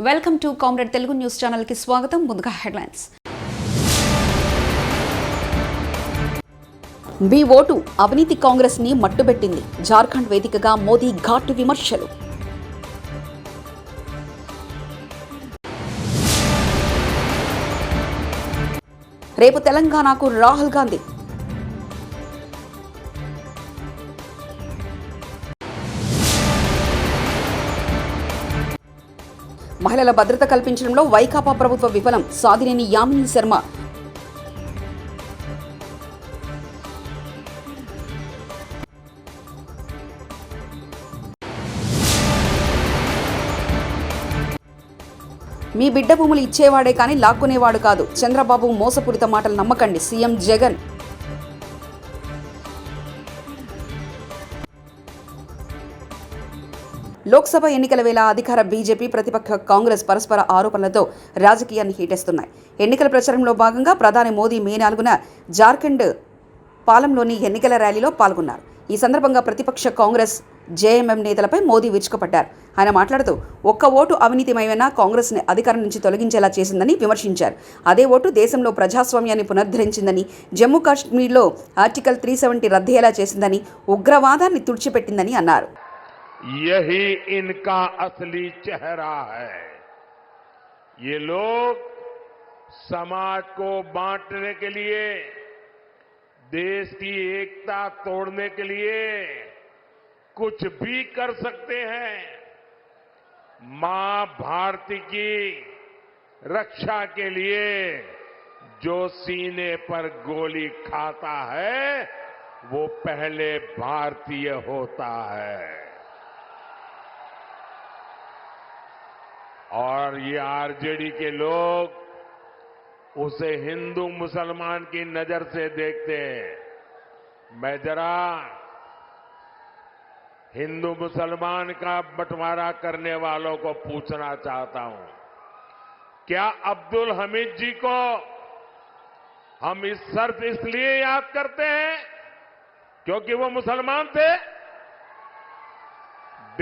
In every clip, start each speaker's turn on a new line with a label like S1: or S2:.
S1: Welcome to comrade Telugu news channel కి స్వాగతం. ముందుగా హెడ్లైన్స్. మీ ఓటు అవినీతి కాంగ్రెస్ ని మట్టుబెట్టింది. జార్ఖండ్ వేదికగా మోదీ ఘాటు విమర్శలు. రేపు తెలంగాణకు రాహుల్ గాంధీ. మహిళల భద్రత కల్పించడంలో వైకాపా ప్రభుత్వ విఫలం. సాధినేని యామిని శర్మ. మీ బిడ్డ భూములు ఇచ్చేవాడే కానీ లాక్కునేవాడు కాదు. చంద్రబాబు మోసపూరిత మాటలు నమ్మకండి. సీఎం జగన్. లోక్సభ ఎన్నికల వేళ అధికార బీజేపీ, ప్రతిపక్ష కాంగ్రెస్ పరస్పర ఆరోపణలతో రాజకీయాన్ని హీటెస్తున్నాయి. ఎన్నికల ప్రచారంలో భాగంగా ప్రధాని మోదీ మే 4న జార్ఖండ్ పాలంలోని ఎన్నికల ర్యాలీలో పాల్గొన్నారు. ఈ సందర్భంగా ప్రతిపక్ష కాంగ్రెస్, జేఎంఎం నేతలపై మోదీ విరుచుకుపడ్డారు. ఆయన మాట్లాడుతూ ఒక్క ఓటు అవినీతిమయమైన కాంగ్రెస్ని అధికారం నుంచి తొలగించేలా చేసిందని విమర్శించారు. అదే ఓటు దేశంలో ప్రజాస్వామ్యాన్ని పునరుద్ధరించిందని, జమ్మూ కాశ్మీర్లో ఆర్టికల్ 370 రద్దయ్యేలా చేసిందని, ఉగ్రవాదాన్ని తుడిచిపెట్టిందని అన్నారు.
S2: यही इनका असली चेहरा है. ये लोग समाज को बांटने के लिए, देश की एकता तोड़ने के लिए कुछ भी कर सकते हैं. मां भारती की रक्षा के लिए जो सीने पर गोली खाता है वो पहले भारतीय होता है. और ये आरजेडी के लोग उसे हिंदू मुसलमान की नजर से देखते हैं. मैं जरा हिंदू मुसलमान का बंटवारा करने वालों को पूछना चाहता हूं, क्या अब्दुल हमीद जी को हम इस सिर्फ इसलिए याद करते हैं क्योंकि वो मुसलमान थे?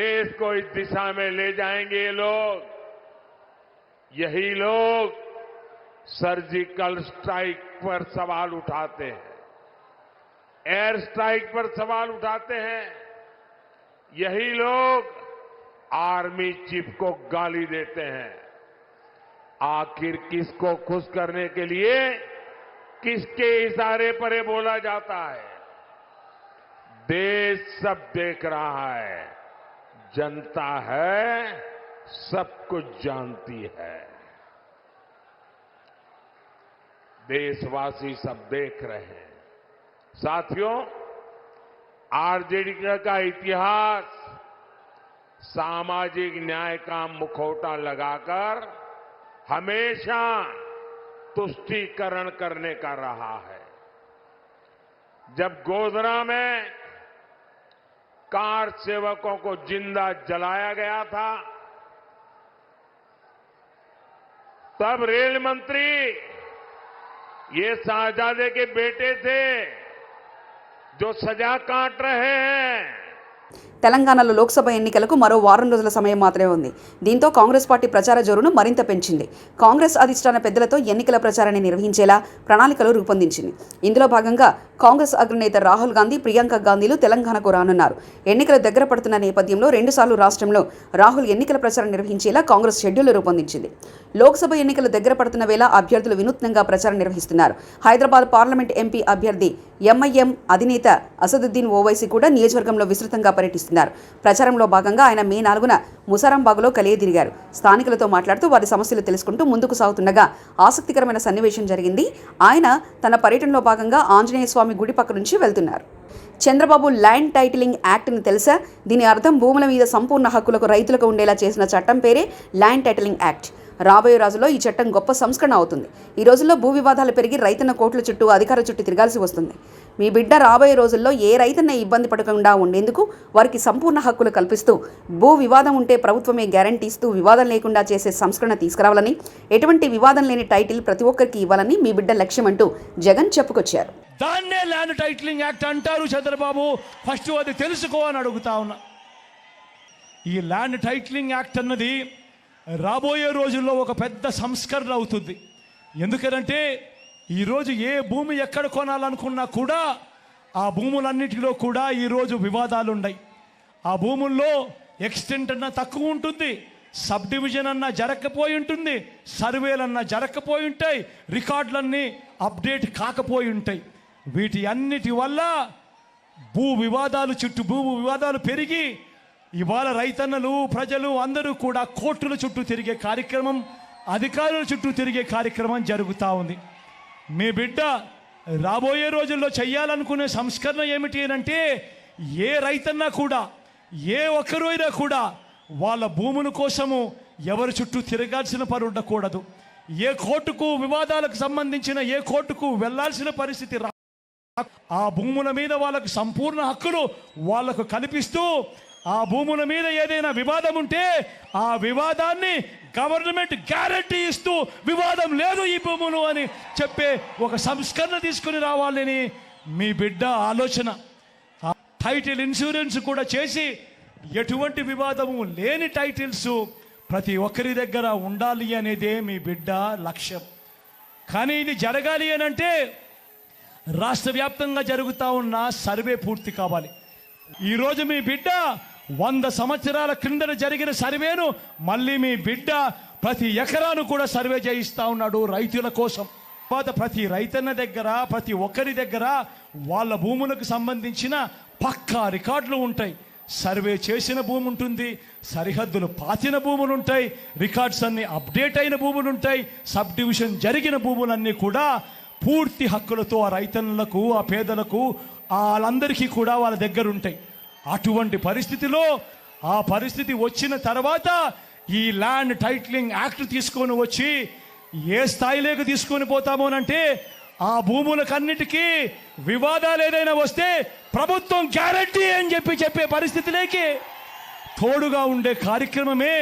S2: देश को इस दिशा में ले जाएंगे ये लोग. यही लोग सर्जिकल स्ट्राइक पर सवाल उठाते हैं, एयर स्ट्राइक पर सवाल उठाते हैं. यही लोग आर्मी चीफ को गाली देते हैं. आखिर किसको खुश करने के लिए किसके इशारे पर ये बोला जाता है? देश सब देख रहा है, जनता है सब कुछ जानती है. देशवासी सब देख रहे हैं. साथियों, आरजेडी का इतिहास सामाजिक न्याय का मुखौटा लगाकर हमेशा तुष्टीकरण करने का रहा है. जब गोधरा में कार सेवकों को जिंदा जलाया गया था, तब रेल मंत्री ये शाहजादे के बेटे थे जो सजा काट रहे हैं.
S1: తెలంగాణలో లోక్సభ ఎన్నికలకు మరో వారం రోజుల సమయం మాత్రమే ఉంది. దీంతో కాంగ్రెస్ పార్టీ ప్రచార జోరును మరింత పెంచింది. కాంగ్రెస్ అధిష్టాన పెద్దలతో ఎన్నికల ప్రచారాన్ని నిర్వహించేలా ప్రణాళికలు రూపొందించింది. ఇందులో భాగంగా కాంగ్రెస్ అగ్రనేత రాహుల్ గాంధీ, ప్రియాంక గాంధీలు తెలంగాణకు రానున్నారు. ఎన్నికలు దగ్గర పడుతున్న నేపథ్యంలో 2 సార్లు రాష్ట్రంలో రాహుల్ ఎన్నికల ప్రచారం నిర్వహించేలా కాంగ్రెస్ షెడ్యూల్ రూపొందించింది. లోక్సభ ఎన్నికలు దగ్గర పడుతున్న వేళ అభ్యర్థులు వినూత్నంగా ప్రచారం నిర్వహిస్తున్నారు. హైదరాబాద్ పార్లమెంట్ ఎంపీ అభ్యర్థి ఎంఐఎం అధినేత అసదుద్దీన్ ఓవైసీ కూడా నియోజకవర్గంలో విస్తృతంగా పర్యటిస్తున్నారు. ప్రచారంలో భాగంగా ఆయన మే 4న ముసారంబాగ్లో కలియదిరిగారు. స్థానికులతో మాట్లాడుతూ వారి సమస్యలు తెలుసుకుంటూ ముందుకు సాగుతుండగా ఆసక్తికరమైన సన్నివేశం జరిగింది. ఆయన తన పర్యటనలో భాగంగా ఆంజనేయ స్వామి గుడి పక్క నుంచి వెళ్తున్నారు. చంద్రబాబు ల్యాండ్ టైటిలింగ్ యాక్ట్ని తెలుసా? దీని అర్థం భూముల మీద సంపూర్ణ హక్కులకు రైతులకు ఉండేలా చేసిన చట్టం పేరే ల్యాండ్ టైటిలింగ్ యాక్ట్. రాబోయే రోజుల్లో ఈ చట్టం గొప్ప సంస్కరణ అవుతుంది. ఈ రోజుల్లో భూ వివాదాలు పెరిగి రైతన్న కోట్ల చుట్టూ, అధికార చుట్టూ తిరగాల్సి వస్తుంది. మీ బిడ్డ రాబోయే రోజుల్లో ఏ రైతన్న ఇబ్బంది పడకుండా ఉండేందుకు వారికి సంపూర్ణ హక్కులు కల్పిస్తూ, భూ వివాదం ఉంటే ప్రభుత్వమే గ్యారంటీ ఇస్తూ వివాదం లేకుండా చేసే సంస్కరణ తీసుకురావాలని, ఎటువంటి వివాదం లేని టైటిల్ ప్రతి ఒక్కరికి ఇవ్వాలని మీ బిడ్డ లక్ష్యం అంటూ జగన్ చెప్పుకొచ్చారు.
S3: దాన్నే ల్యాండ్ టైటిలింగ్ యాక్ట్ అంటారు. చంద్రబాబు ఫస్ట్ అది తెలుసుకో అని అడుగుతా ఉన్నా. ఈ ల్యాండ్ టైటిలింగ్ యాక్ట్ అన్నది రాబోయే రోజుల్లో ఒక పెద్ద సంస్కరణ అవుతుంది. ఎందుకనంటే ఈరోజు ఏ భూమి ఎక్కడ కొనాలనుకున్నా కూడా ఆ భూములన్నిటిలో కూడా ఈరోజు వివాదాలు ఉన్నాయి. ఆ భూముల్లో ఎక్స్టెంట్ అన్నా తక్కువ ఉంటుంది, సబ్ డివిజన్ అన్నా జరగకపోయి ఉంటుంది, సర్వేలన్నా జరగకపోయి ఉంటాయి, రికార్డులన్నీ అప్డేట్ కాకపోయి ఉంటాయి. వీటి అన్నిటి వల్ల భూ వివాదాలు పెరిగి ఇవాళ రైతన్నలు ప్రజలు అందరూ కూడా కోర్టుల చుట్టూ తిరిగే కార్యక్రమం, అధికారుల చుట్టూ తిరిగే కార్యక్రమం జరుగుతూ ఉంది. మీ బిడ్డ రాబోయే రోజుల్లో చేయాలనుకునే సంస్కరణ ఏమిటి అంటే ఏ రైతన్నా కూడా ఏ ఒక్కరు అయినా కూడా వాళ్ళ భూముల కోసము ఎవరి చుట్టూ తిరగాల్సిన పని ఉండకూడదు. ఏ కోర్టుకు వివాదాలకు సంబంధించిన ఏ కోర్టుకు వెళ్లాల్సిన పరిస్థితి ఆ భూముల మీద వాళ్ళకు సంపూర్ణ హక్కులు వాళ్లకు కల్పిస్తూ ఆ భూముల మీద ఏదైనా వివాదం ఉంటే ఆ వివాదాన్ని గవర్నమెంట్ గ్యారంటీ ఇస్తూ వివాదం లేదు ఈ భూములు అని చెప్పే ఒక సంస్కరణ తీసుకుని రావాలని మీ బిడ్డ ఆలోచన. టైటిల్ ఇన్సూరెన్స్ కూడా చేసి ఎటువంటి వివాదము లేని టైటిల్స్ ప్రతి ఒక్కరి దగ్గర ఉండాలి అనేదే మీ బిడ్డ లక్ష్యం. కానీ ఇది జరగాలి అని అంటే రాష్ట్ర వ్యాప్తంగా జరుగుతూ ఉన్న సర్వే పూర్తి కావాలి. ఈరోజు మీ బిడ్డ 100 సంవత్సరాల క్రిందట జరిగిన సర్వేను మళ్ళీ మీ బిడ్డ ప్రతి ఎకరాను కూడా సర్వే చేయిస్తూ ఉన్నాడు రైతుల కోసం. ప్రతి రైతన్న దగ్గర ప్రతి ఒక్కరి దగ్గర వాళ్ళ భూములకు సంబంధించిన పక్కా రికార్డులు ఉంటాయి. సర్వే చేసిన భూమి ఉంటుంది, సరిహద్దులు పాతిన భూములు ఉంటాయి, రికార్డ్స్ అన్ని అప్డేట్ అయిన భూములు ఉంటాయి, సబ్ డివిజన్ జరిగిన భూములన్నీ కూడా పూర్తి హక్కులతో ఆ రైతన్నులకు ఆ పేదలకు వాళ్ళందరికీ కూడా వాళ్ళ దగ్గర ఉంటాయి. అటువంటి పరిస్థితిలో ఆ పరిస్థితి వచ్చిన తర్వాత ఈ ల్యాండ్ టైటిలింగ్ యాక్ట్ తీసుకొని వచ్చి ఏ స్థాయిలోకి తీసుకొని పోతామోనంటే ఆ భూములకన్నిటికీ వివాదాలు ఏదైనా వస్తే ప్రభుత్వం గ్యారంటీ అని చెప్పే పరిస్థితిలోకి తోడుగా ఉండే కార్యక్రమమే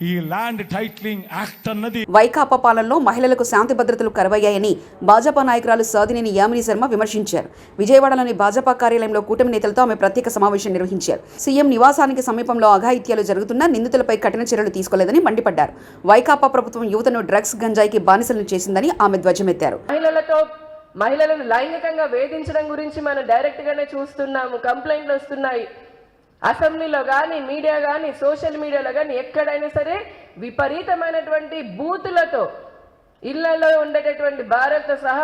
S3: ఈ ల్యాండ్ టైటిలింగ్ యాక్ట్ అన్నది.
S1: వైకాపా పాలనలో మహిళలకు శాంతి భద్రతలు కరువయ్యాయని భాజపా నాయకురాలు సాధినేని యామిని శర్మ విమర్శించారు. విజయవాడలోని భాజపా కార్యాలయంలో కూటమి నేతలతో ఆమె ప్రత్యేక సమావేశం నిర్వహించారు. సీఎం నివాసానికి సమీపంలో అఘాయిత్యాలు జరుగుతున్నా నిందితులపై కఠిన చర్యలు తీసుకోలేదని మండిపడ్డారు. వైకాపా ప్రభుత్వం యువతను డ్రగ్స్ గంజాయికి బానిసలను చేసిందని ఆమె ధ్వజమెత్తారు.
S4: మహిళలను లైంగికంగా వేధించడం గురించి మనం డైరెక్ట్ గానే చూస్తున్నాము. కంప్లైంట్లు వస్తున్నాయి. అసెంబ్లీలో కానీ మీడియా కానీ సోషల్ మీడియాలో కానీ ఎక్కడైనా సరే విపరీతమైనటువంటి బూతులతో ఇళ్లలో ఉండేటటువంటి భార్యలతో సహా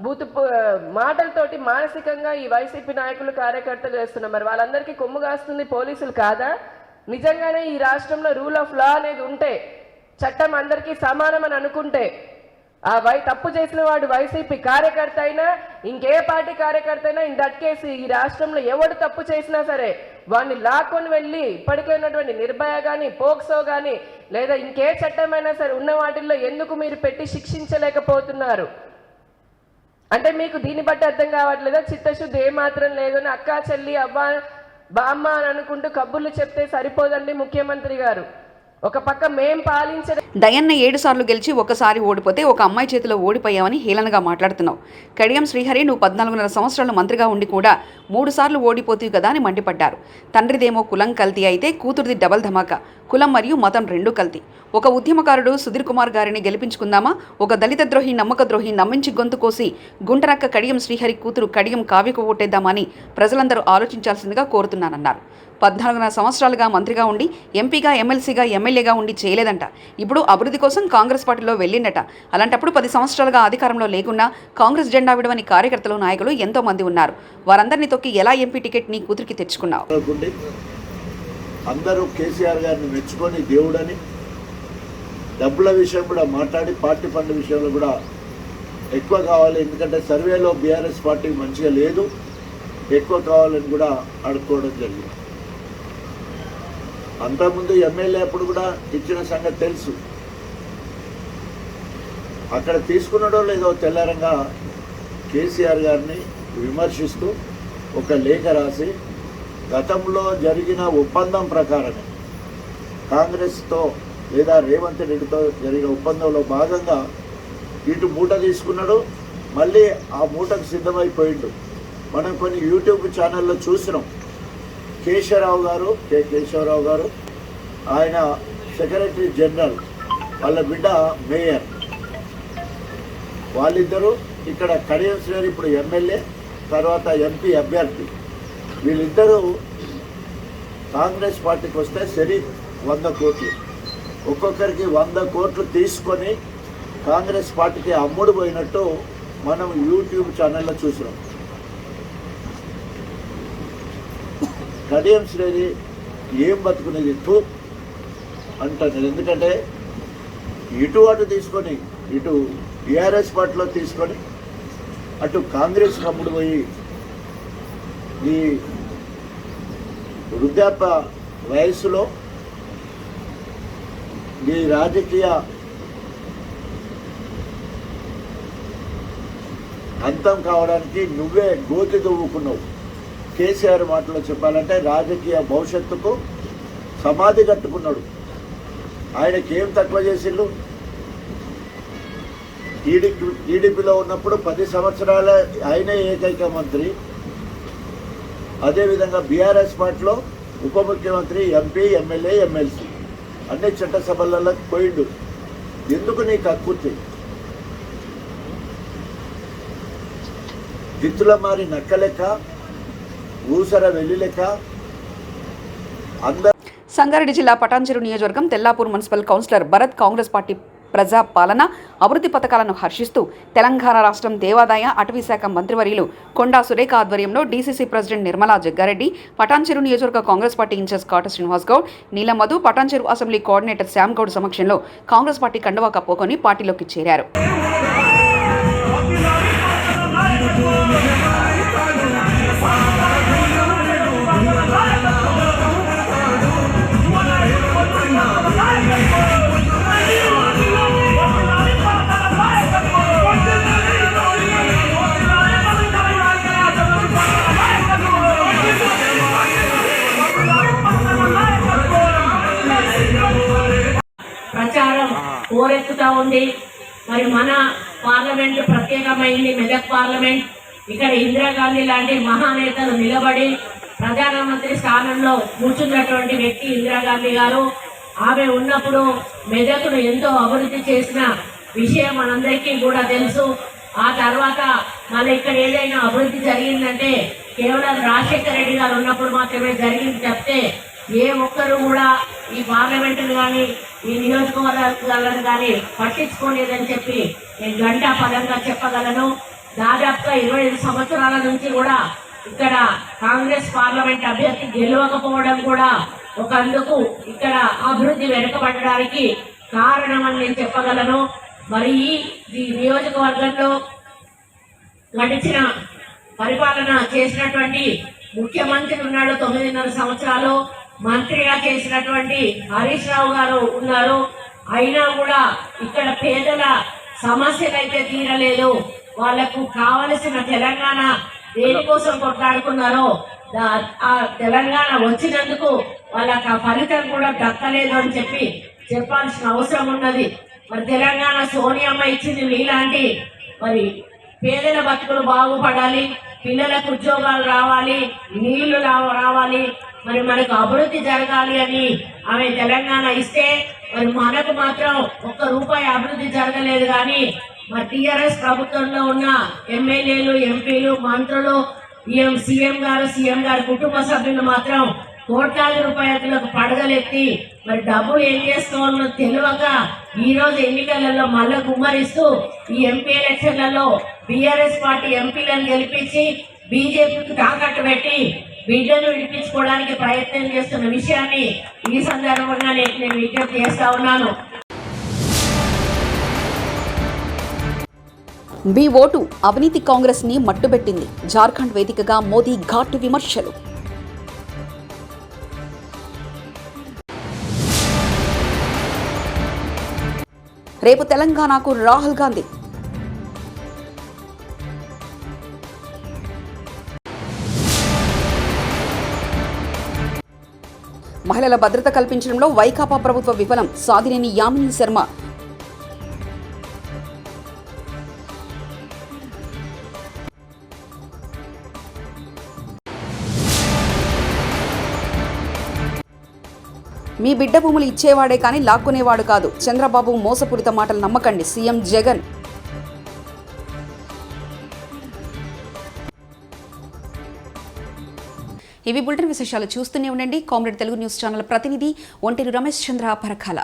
S4: బూతు మాటలతోటి మానసికంగా ఈ వైసీపీ నాయకులు కార్యకర్తలు చేస్తున్నారు. మరి వాళ్ళందరికీ కొమ్ము కాస్తుంది పోలీసులు కాదా? నిజంగానే ఈ రాష్ట్రంలో రూల్ ఆఫ్ లా అనేది ఉంటే, చట్టం అందరికీ సమానం అని అనుకుంటే, తప్పు చేసిన వాడు వైసీపీ కార్యకర్త అయినా ఇంకే పార్టీ కార్యకర్త అయినా ఇన్ దట్ కేసు ఈ రాష్ట్రంలో ఎవడు తప్పు చేసినా సరే వాడిని లాక్కొని వెళ్ళి ఇప్పటికే ఉన్నటువంటి నిర్భయ కానీ పోక్సో కానీ లేదా ఇంకే చట్టమైనా సరే ఉన్న వాటిల్లో ఎందుకు మీరు పెట్టి శిక్షించలేకపోతున్నారు అంటే మీకు దీన్ని బట్టి అర్థం కావట్లేదా? చిత్తశుద్ధి ఏమాత్రం లేదని అక్క చెల్లి అవ్వ బామ్మ అని అనుకుంటూ కబుర్లు చెప్తే సరిపోదండి ముఖ్యమంత్రి గారు. ఒక పక్క మేం పాలించే
S1: దయన్న 7 సార్లు గెలిచి ఒకసారి ఓడిపోతే ఒక అమ్మాయి చేతిలో ఓడిపోయామని హేళనగా మాట్లాడుతున్నావు. కడియం శ్రీహరి నువ్వు 14.5 సంవత్సరాలు మంత్రిగా ఉండి కూడా 3 సార్లు ఓడిపోతీవి కదా అని మండిపడ్డారు. తండ్రిదేమో కులం కల్తీ అయితే కూతురిది డబల్ ధమాకా, కులం మరియు మతం రెండూ కల్తీ. ఒక ఉద్యమకారుడు సుధీర్ కుమార్ గారిని గెలిపించుకుందామా? ఒక దళిత ద్రోహి నమ్మక ద్రోహి నమ్మించి గొంతు కోసి గుంటనక్క కడియం శ్రీహరి కూతురు కడియం కావ్యకు ఓటేద్దామని ప్రజలందరూ ఆలోచించాల్సిందిగా కోరుతున్నానన్నారు. 14 సంవత్సరాలుగా మంత్రిగా ఉండి ఎంపీగా ఎమ్మెల్సీగా ఎమ్మెల్యేగా ఉండి చేయలేదంట. ఇప్పుడు అభివృద్ధి కోసం కాంగ్రెస్ పార్టీలో వెళ్ళిండట. అలాంటప్పుడు 10 సంవత్సరాలుగా అధికారంలో లేకున్నా కాంగ్రెస్ జెండా విడవని కార్యకర్తలు నాయకులు ఎంతో మంది ఉన్నారు. వారందరినీ తొక్కి ఎలా ఎంపీ టికెట్ నీ కూతురికి తెచ్చుకున్నావు?
S5: అందరూ కేసీఆర్ గారిని మెచ్చుకొని దేవుడని డబ్బుల విషయం కూడా మాట్లాడి పార్టీ ఫండ్ విషయంలో కూడా ఎక్కువ కావాలి, ఎందుకంటే సర్వేలో బీఆర్ఎస్ పార్టీ మంచిగా లేదు, ఎక్కువ కావాలని కూడా అడుక్కోవడం జరిగింది. అంతకుముందు ఎమ్మెల్యే అప్పుడు కూడా ఇచ్చిన సంగతి తెలుసు. అక్కడ తీసుకున్నాడో లేదో తెల్లారంగా కేసీఆర్ గారిని విమర్శిస్తూ ఒక లేఖ రాసి గతంలో జరిగిన ఒప్పందం ప్రకారమే కాంగ్రెస్తో లేదా రేవంత్ రెడ్డితో జరిగిన ఒప్పందంలో భాగంగా ఇటు మూట తీసుకున్నాడు, మళ్ళీ ఆ మూటకు సిద్ధమైపోయిండు. మనం కొన్ని యూట్యూబ్ ఛానల్లో చూసినాం. కేశవరావు గారు ఆయన సెక్రటరీ జనరల్, వాళ్ళ బిడ్డ మేయర్. వాళ్ళిద్దరూ ఇక్కడ కడియం శ్రేణి ఇప్పుడు ఎమ్మెల్యే, తర్వాత ఎంపీ అభ్యర్థి. వీళ్ళిద్దరూ కాంగ్రెస్ పార్టీకి వస్తే సరి 100 కోట్లు, ఒక్కొక్కరికి 100 కోట్లు తీసుకొని కాంగ్రెస్ పార్టీకి అమ్ముడు పోయినట్టు మనం యూట్యూబ్ ఛానల్లో చూసినాం. కడియం శ్రేణి ఏం బతుకునేది తూ అంటాను. ఎందుకంటే ఇటు అటు తీసుకొని, ఇటు టీఆర్ఎస్ పార్టీలో తీసుకొని అటు కాంగ్రెస్ అమ్ముడు పోయి ఈ వృద్ధాప్య వయస్సులో ఈ రాజకీయ అంతం కావడానికి నువ్వే గోతి దువ్వుకున్నావు. కేసీఆర్ మాటలో చెప్పాలంటే రాజకీయ భవిష్యత్తుకు సమాధి కట్టుకున్నాడు. ఆయనకి ఏం తక్కువ చేసిండు? టీడీపీలో ఉన్నప్పుడు 10 సంవత్సరాల ఆయనే ఏకైక మంత్రి. అదేవిధంగా బీఆర్ఎస్ పార్టీలో ఉప ముఖ్యమంత్రి, ఎంపీ, ఎమ్మెల్యే, ఎమ్మెల్సీ అన్ని చట్టసభలలో పోయిండు. ఎందుకు నీకు అక్కుర్తి? జిత్తుల మారి నక్క లెక్క, ఊసర వెల్లి లెక్క అందరూ.
S1: సంగారెడ్డి జిల్లా పటాన్చెరు నియోజకవర్గం Tellapur municipal councillor Bharat Congress party ప్రజా పాలన, అభివృద్ధి పథకాలను హర్షిస్తూ తెలంగాణ రాష్ట్రం దేవాదాయ అటవీ శాఖ మంత్రివర్యులు కొండా సురేఖ ఆధ్వర్యంలో డీసీసీ ప్రెసిడెంట్ నిర్మలా జగ్గారెడ్డి, పటాన్చెరు నియోజకవర్గ Congress party incharge Kata Srinivas Goud, Neelam Madhu, Patancheru assembly coordinator Shyam Goud సమక్షంలో కాంగ్రెస్ పార్టీ కండువా కప్పుకొని పార్టీలోకి చేరారు.
S6: ప్రచారం కోరెత్తుతా ఉంది. మరి మన పార్లమెంట్ ప్రత్యేకమైంది, మెదక్ పార్లమెంట్. ఇక్కడ ఇందిరాగాంధీ లాంటి మహానేతలు నిలబడి ప్రధానమంత్రి స్థానంలో కూర్చున్నటువంటి వ్యక్తి ఇందిరాగాంధీ గారు. ఆమె ఉన్నప్పుడు మెదక్ను ఎంతో అభివృద్ధి చేసిన విషయం మనందరికీ కూడా తెలుసు. ఆ తర్వాత మళ్ళీ ఇక్కడ ఏదైనా అభివృద్ధి జరిగిందంటే కేవలం రాజశేఖర రెడ్డి గారు ఉన్నప్పుడు మాత్రమే జరిగింది తప్పితే ఏ ఒక్కరు కూడా ఈ పార్లమెంటును కానీ ఈ నియోజకవర్గాలను కానీ పట్టించుకోలేదని చెప్పి నేను గంటా పదంగా చెప్పగలను. దాదాపుగా 25 సంవత్సరాల నుంచి కూడా ఇక్కడ కాంగ్రెస్ పార్లమెంట్ అభ్యర్థి గెలవకపోవడం కూడా ఒక అందుకు ఇక్కడ అభివృద్ధి వెనుకబడడానికి కారణమని నేను చెప్పగలను. మరి ఈ నియోజకవర్గంలో గడిచిన పరిపాలన చేసినటువంటి ముఖ్యమంత్రి ఉన్నాడు, 9.5 సంవత్సరాలు మంత్రిగా చేసినటువంటి హరీష్ రావు గారు ఉన్నారు. అయినా కూడా ఇక్కడ పేదల సమస్యలు అయితే తీరలేదు. వాళ్లకు కావలసిన తెలంగాణ దేనికోసం కొట్లాడుకున్నారో ఆ తెలంగాణ వచ్చినందుకు వాళ్ళకి ఆ ఫలితం కూడా దక్కలేదు అని చెప్పాల్సిన అవసరం ఉన్నది. మరి తెలంగాణ సోనియమ్మ ఇచ్చింది మీలాంటి మరి పేదల బతుకులు బాగుపడాలి, పిల్లలకు ఉద్యోగాలు రావాలి, నీళ్లు రావాలి, మరి మనకు అభివృద్ధి జరగాలి అని ఆమె తెలంగాణ ఇస్తే మరి మనకు మాత్రం ₹1 అభివృద్ధి జరగలేదు. కానీ మరి టీఆర్ఎస్ ప్రభుత్వంలో ఉన్న ఎమ్మెల్యేలు, ఎంపీలు, మంత్రులు, సీఎం గారు కుటుంబ సభ్యులు మాత్రం కోట్లాది రూపాయలకు పడగలెత్తి మరి డబ్బులు ఏం చేసుకోవాలో తెలియక ఈ రోజు ఎన్నికలలో మళ్ళా గుమ్మరిస్తూ ఈ ఎంపీ ఎలక్షన్లలో బీఆర్ఎస్ పార్టీ ఎంపీలను గెలిపించి బీజేపీకి తాకట్టు పెట్టి బిడ్డను విడిపించుకోవడానికి ప్రయత్నం చేస్తున్న విషయాన్ని ఈ సందర్భంగా నేను విజ్ఞప్తి చేస్తా ఉన్నాను.
S1: మీ ఓటు అవినీతి కాంగ్రెస్ ని మట్టుబెట్టింది. జార్ఖండ్ వేదికగా మోదీ ఘాటు విమర్శలు. రేపు తెలంగాణకు రాహుల్ గాంధీ. మహిళల భద్రత కల్పించడంలో వైకాపా ప్రభుత్వ విఫలం. సాధినేని యామిని శర్మ. మీ బిడ్డ భూములు ఇచ్చేవాడే కానీ లాక్కునేవాడు కాదు. చంద్రబాబు మోసపూరిత మాటలు నమ్మకండి. సీఎం జగన్. ఇవి బులెటిన్ విశేషాలు. చూస్తూనే ఉండండి కామ్రేడ్ తెలుగు న్యూస్ ఛానల్. ప్రతినిధి ఒంటేరు రమేష్ చంద్ర పరకాల.